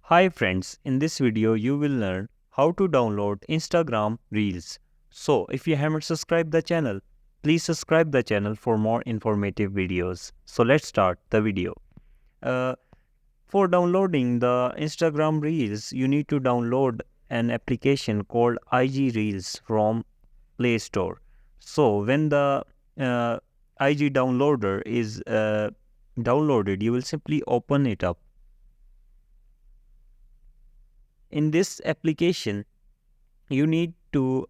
Hi friends, in this video you will learn how to download Instagram Reels. So if you haven't subscribed the channel, please subscribe the channel for more informative videos. So let's start the video. Uh, for downloading the Instagram Reels, you need to download an application called IG Reels from Play Store. So when the uh, IG downloader is downloaded, you will simply open it up. In this application, you need to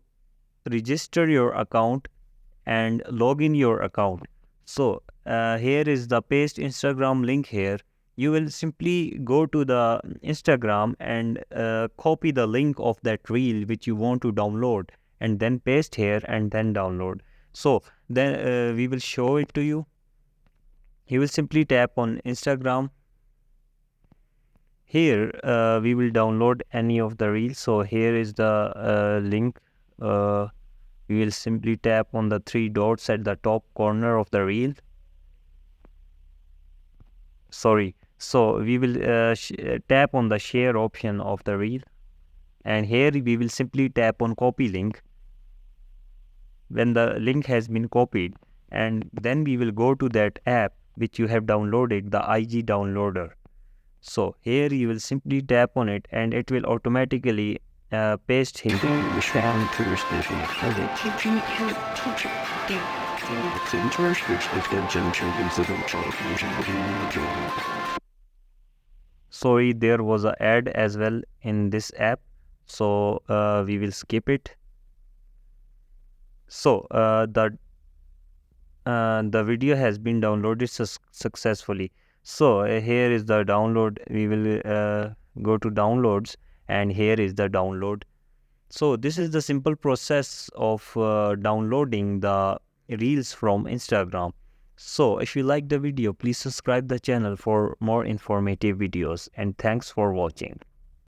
register your account and log in your account. So here is the paste Instagram link here. You will simply go to the Instagram and copy the link of that reel which you want to download and then paste here and then download. So then we will show it to you. You will simply tap on Instagram. Here we will download any of the reels. So here is the link. We will simply tap on the three dots at the top corner of the reel. So we will tap on the share option of the reel, and here we will simply tap on copy link when the link has been copied, and then we will go to that app which you have downloaded, the IG downloader. So here you will simply tap on it and it will automatically paste him. Sorry, there was an ad as well in this app, so we will skip it. So the video has been downloaded successfully. So here is the download. We will go to downloads, and here is the download. So this is the simple process of downloading the reels from Instagram. So if you like the video, please subscribe the channel for more informative videos, and thanks for watching.